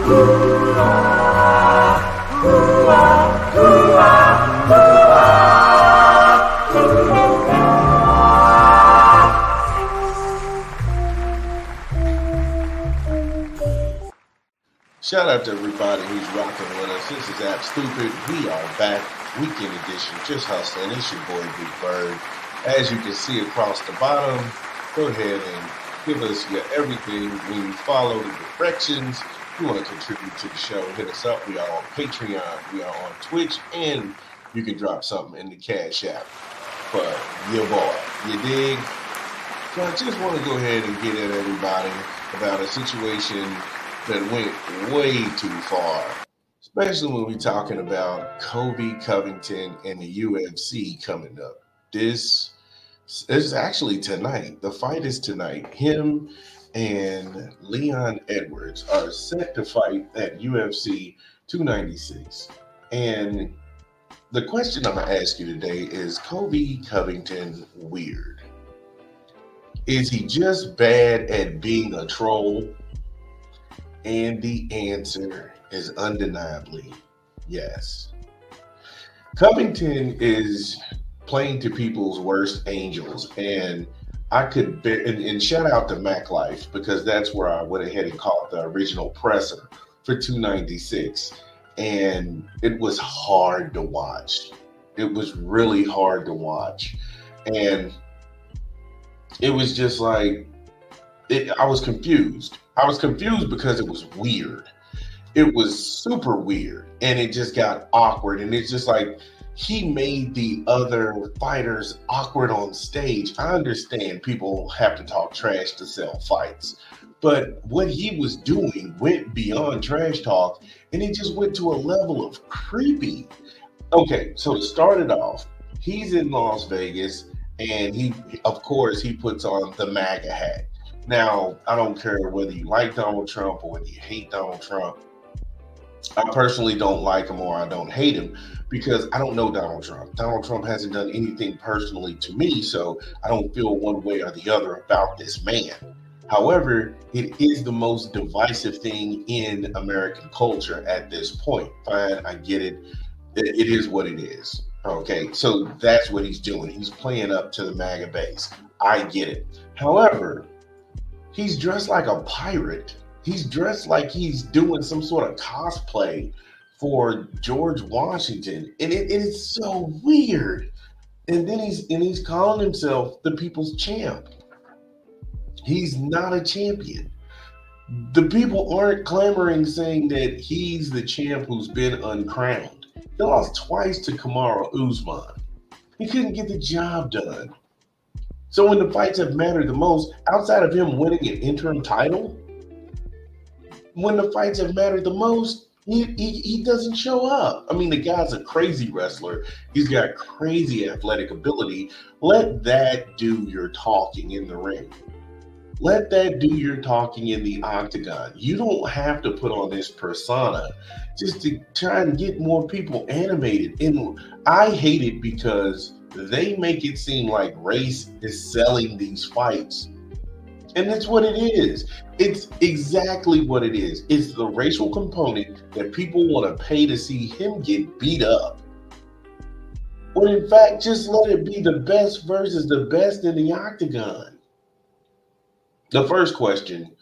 Shout out to everybody who's rocking with us. This is App Stupid. We are back. Weekend edition. Just hustling. It's your boy Big Bird. As you can see across the bottom, go ahead and give us your everything. When you follow the directions, you want to contribute to the show, hit us up. We are on Patreon. We are on Twitch. And you can drop something in the Cash App for your boy. You dig? So I just want to go ahead and get at everybody about a situation that went way too far, especially when we're talking about Colby Covington and the UFC coming up. This is actually tonight. The fight is tonight. Him and Leon Edwards are set to fight at UFC 296. And the question I'm going to ask you today is Colby Covington weird? Is he just bad at being a troll? And the answer is undeniably yes. Covington is playing to people's worst angels, and I could and shout out to Mac Life, because that's where I went ahead and called the original presser for 296, and it was hard to watch. It was really hard to watch, and it was just like I was confused. I was confused because it was weird. It was super weird, and it just got awkward. And it's just like he made the other fighters awkward on stage. I understand people have to talk trash to sell fights, but what he was doing went beyond trash talk, and it just went to a level of creepy. Okay, so to start it off, he's in Las Vegas, and he puts on the MAGA hat. Now, I don't care whether you like Donald Trump or whether you hate Donald Trump. I personally don't like him or I don't hate him because I don't know Donald Trump. Donald Trump hasn't done anything personally to me, so I don't feel one way or the other about this man. However, it is the most divisive thing in American culture at this point. Fine, I get it. It is what it is. Okay, so that's what he's doing. He's playing up to the MAGA base. I get it. However, he's dressed like a pirate. He's dressed like he's doing some sort of cosplay for George Washington. And it is so weird. And then he's calling himself the people's champ. He's not a champion. The people aren't clamoring saying that he's the champ who's been uncrowned. He lost twice to Kamaru Usman. He couldn't get the job done. So when the fights have mattered the most, outside of him winning an interim title, when the fights have mattered the most, he doesn't show up. I mean, the guy's a crazy wrestler. He's got crazy athletic ability. Let that do your talking in the ring. Let that do your talking in the octagon. You don't have to put on this persona just to try and get more people animated. And I hate it because they make it seem like race is selling these fights. And that's what it is. It's exactly what it is. It's the racial component that people want to pay to see him get beat up. When in fact, just let it be the best versus the best in the octagon. The first question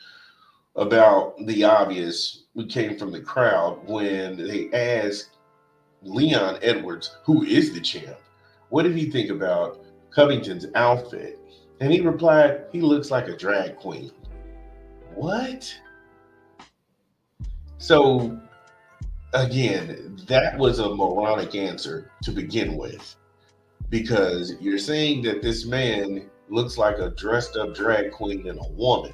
about the obvious came from the crowd when they asked Leon Edwards, who is the champ, what did he think about Covington's outfit? And he replied, he looks like a drag queen. What? So, again, that was a moronic answer to begin with, because you're saying that this man looks like a dressed up drag queen and a woman.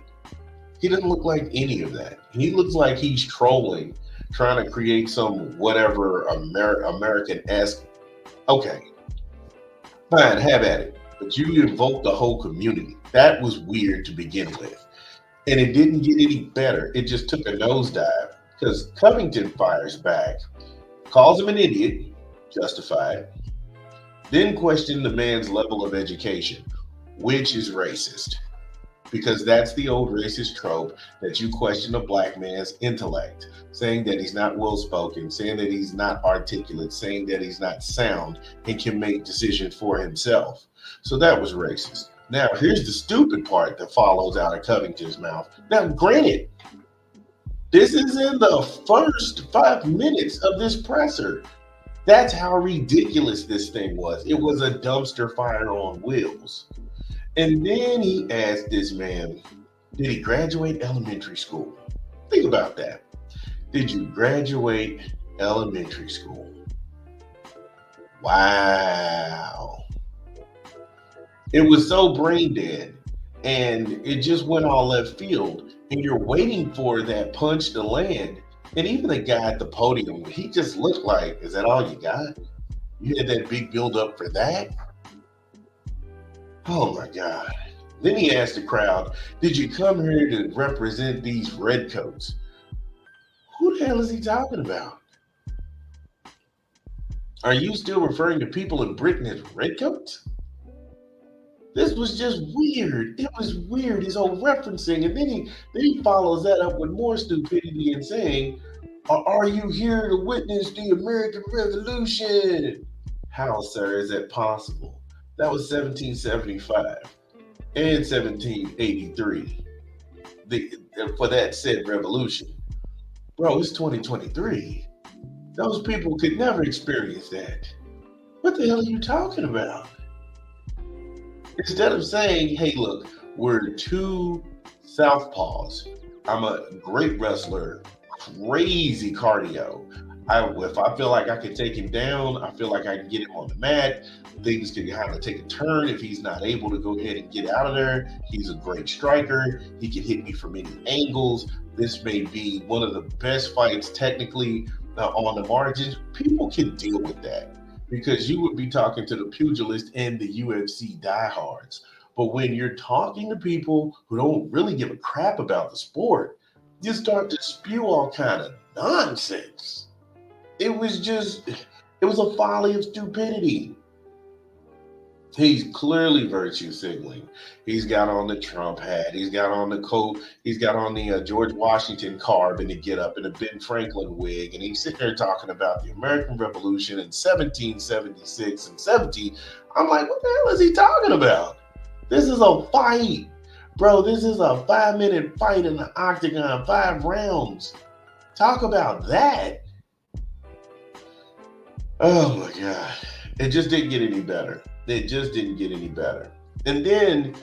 He doesn't look like any of that. He looks like he's trolling, trying to create some whatever American-esque. Okay, fine, have at it. But you invoked the whole community. That was weird to begin with. And it didn't get any better. It just took a nosedive because Covington fires back, calls him an idiot, justified, then questioned the man's level of education, which is racist. because that's the old racist trope that you question a black man's intellect, saying that he's not well spoken, saying that he's not articulate, saying that he's not sound and can make decisions for himself. So that was racist. Now, here's the stupid part that follows out of Covington's mouth. Now, granted, this is in the first 5 minutes of this presser. That's how ridiculous this thing was. It was a dumpster fire on wheels. And then he asked this man, did he graduate elementary school? Think about that. Did you graduate elementary school? Wow. It was so brain dead, and it just went all left field. And you're waiting for that punch to land. And even the guy at the podium, he just looked like, is that all you got? You had that big build up for that? Oh my God. Then he asked the crowd, did you come here to represent these redcoats? Who the hell is he talking about? Are you still referring to people in Britain as redcoats? This was just weird. It was weird, his whole referencing. And then he follows that up with more stupidity and saying, are you here to witness the American Revolution? How, sir, is that possible? That was 1775 and 1783 for that said revolution. Bro, it's 2023. Those people could never experience that. What the hell are you talking about? Instead of saying, hey, look, we're two southpaws. I'm a great wrestler, crazy cardio. If I feel like I can take him down, I feel like I can get him on the mat. Things can kind of take a turn. If he's not able to go ahead and get out of there, he's a great striker. He can hit me from any angles. This may be one of the best fights technically on the margins. People can deal with that because you would be talking to the pugilist and the UFC diehards. But when you're talking to people who don't really give a crap about the sport, you start to spew all kind of nonsense. It was a folly of stupidity. He's clearly virtue signaling. He's got on the Trump hat. He's got on the coat. He's got on the George Washington carb and the get up and the Ben Franklin wig. And he's sitting there talking about the American Revolution in 1776 and 17. I'm like, what the hell is he talking about? This is a fight. Bro, this is a 5-minute fight in the octagon, 5 rounds. Talk about that. Oh my God. It just didn't get any better. It just didn't get any better. And then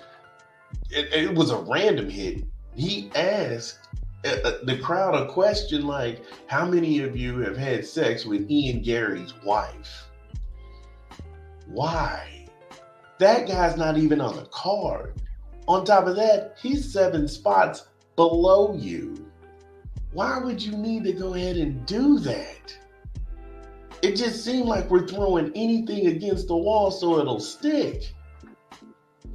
it was a random hit. He asked the crowd a question like, how many of you have had sex with Ian Gary's wife? Why? That guy's not even on the card. On top of that, he's 7 spots below you. Why would you need to go ahead and do that? It just seemed like we're throwing anything against the wall so it'll stick.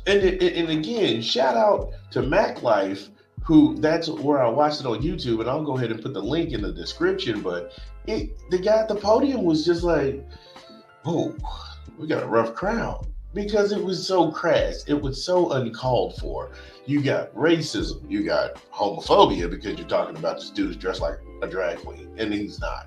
And again, shout out to Mac Life, who that's where I watched it on YouTube, and I'll go ahead and put the link in the description. But the guy at the podium was just like, oh, we got a rough crowd. Because it was so crass. It was so uncalled for. You got racism. You got homophobia because you're talking about this dude's dressed like a drag queen, and he's not.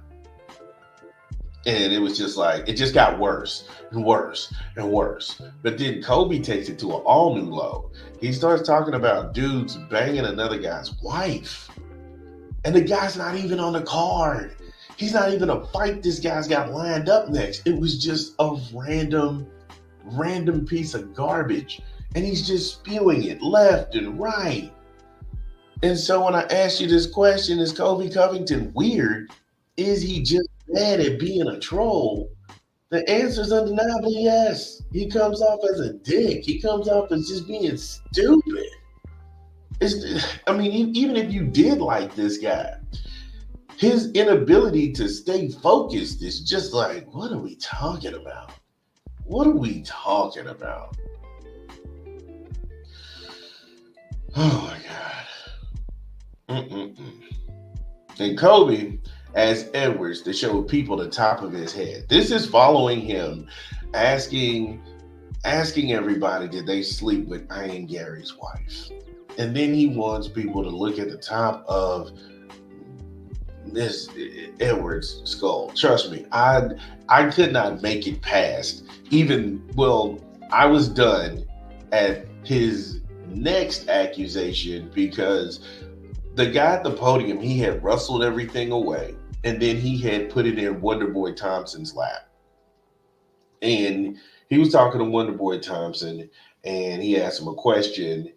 And it was just like, it just got worse and worse and worse. But then Colby takes it to an all new low. He starts talking about dudes banging another guy's wife. And the guy's not even on the card. He's not even a fight this guy's got lined up next. It was just a random piece of garbage. And he's just spewing it left and right. And so when I asked you this question, is Colby Covington weird? Is he just bad at being a troll? The answer is undeniably yes. He comes off as a dick. He comes off as just being stupid. Even if you did like this guy, his inability to stay focused is just like, what are we talking about? What are we talking about? Oh my God. And Colby asked Edwards to show people the top of his head. This is following him asking everybody, did they sleep with Ian Gary's wife? And then he wants people to look at the top of this Edwards skull. Trust me, I could not make it past I was done at his next accusation because the guy at the podium, he had rustled everything away and then he had put it in Wonderboy Thompson's lap. And he was talking to Wonderboy Thompson and he asked him a question.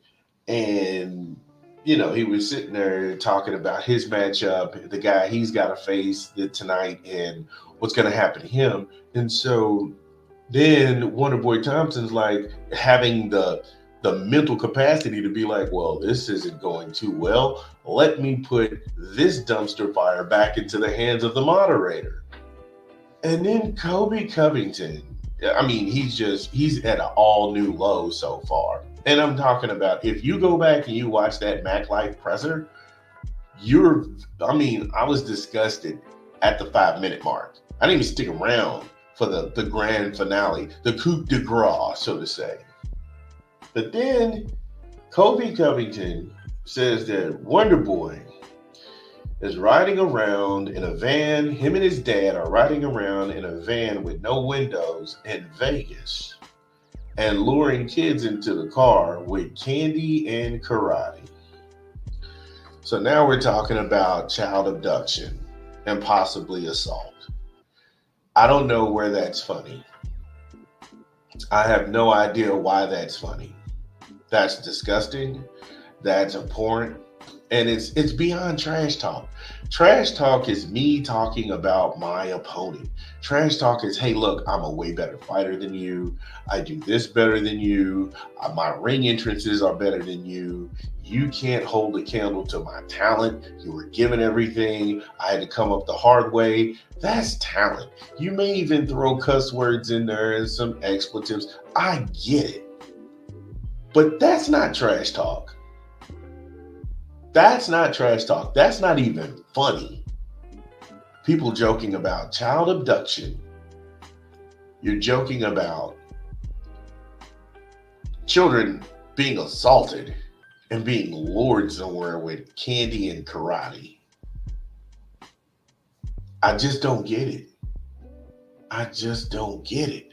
And, he was sitting there talking about his matchup, the guy he's got to face tonight and what's going to happen to him. And so then Wonderboy Thompson's like having the mental capacity to be like, well, this isn't going too well. Let me put this dumpster fire back into the hands of the moderator. And then Colby Covington, he's at an all new low so far. And I'm talking about, if you go back and you watch that Mac Life presser, I was disgusted at the 5-minute mark. I didn't even stick around for the grand finale, the coup de grace, so to say. But then Colby Covington says that Wonderboy is riding around in a van. Him and his dad are riding around in a van with no windows in Vegas and luring kids into the car with candy and karate. So now we're talking about child abduction and possibly assault. I don't know where that's funny. I have no idea why that's funny. That's disgusting. That's abhorrent. And it's beyond trash talk. Trash talk is me talking about my opponent. Trash talk is, hey, look, I'm a way better fighter than you. I do this better than you. My ring entrances are better than you. You can't hold a candle to my talent. You were given everything. I had to come up the hard way. That's talent. You may even throw cuss words in there and some expletives. I get it. But that's not trash talk. That's not trash talk. That's not even funny. People joking about child abduction. You're joking about children being assaulted and being lured somewhere with candy and karate. I just don't get it. I just don't get it.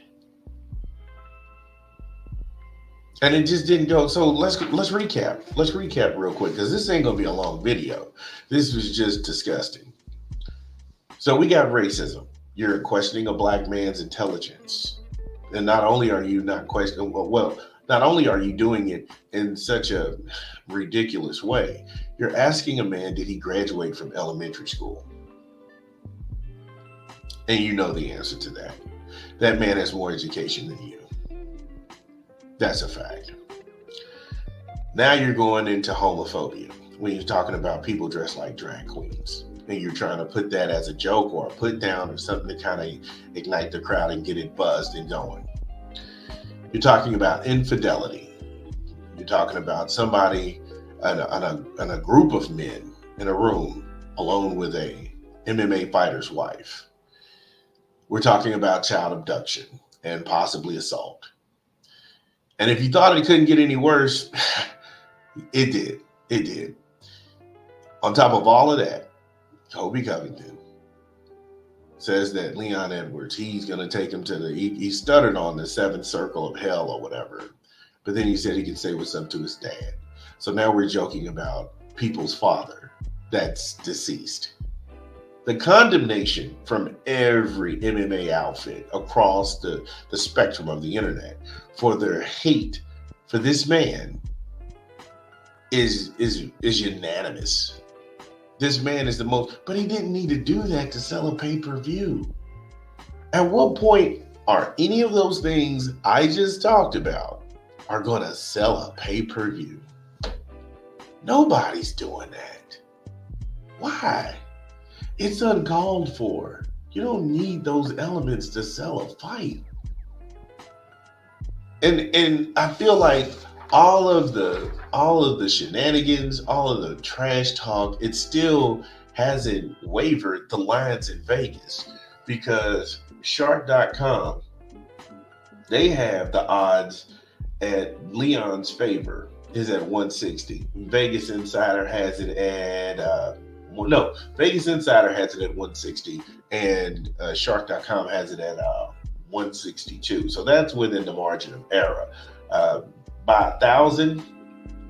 And it just didn't go. So let's recap. Let's recap real quick because this ain't gonna be a long video. This was just disgusting. So we got racism. You're questioning a black man's intelligence, and not only are you not questioning, not only are you doing it in such a ridiculous way, you're asking a man, did he graduate from elementary school? And you know the answer to that. That man has more education than you. That's a fact. Now you're going into homophobia when you're talking about people dressed like drag queens. And you're trying to put that as a joke or a put down or something to kind of ignite the crowd and get it buzzed and going. You're talking about infidelity. You're talking about somebody and a group of men in a room alone with a MMA fighter's wife. We're talking about child abduction and possibly assault. And if you thought it couldn't get any worse, it did. It did. On top of all of that, Colby Covington says that Leon Edwards, he's going to take him to he stuttered on the seventh circle of hell or whatever. But then he said he could say what's up to his dad. So now we're joking about people's father that's deceased. The condemnation from every MMA outfit across the spectrum of the internet for their hate for this man is unanimous. This man is the most, but he didn't need to do that to sell a pay-per-view. At what point are any of those things I just talked about are going to sell a pay-per-view? Nobody's doing that. Why? It's uncalled for. You don't need those elements to sell a fight. And I feel like all of the shenanigans, all of the trash talk, it still hasn't wavered the lines in Vegas, because Shark.com, they have the odds at Leon's favor is at 160. Vegas Insider has it at no, Vegas Insider has it at 160, and Shark.com has it at 162. So that's within the margin of error. By 1,000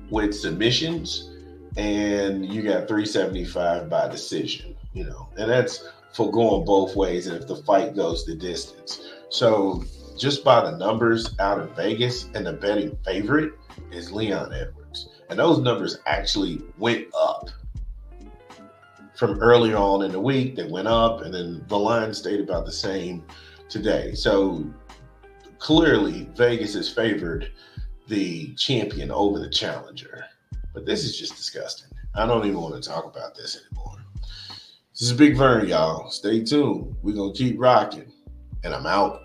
with submissions, and you got 375 by decision. And that's for going both ways, and if the fight goes the distance. So just by the numbers out of Vegas, and the betting favorite is Leon Edwards. And those numbers actually went up from earlier on in the week. They went up, and then the line stayed about the same today. So clearly, Vegas has favored the champion over the challenger. But this is just disgusting. I don't even want to talk about this anymore. This is Big Vern, y'all. Stay tuned. We're going to keep rocking. And I'm out.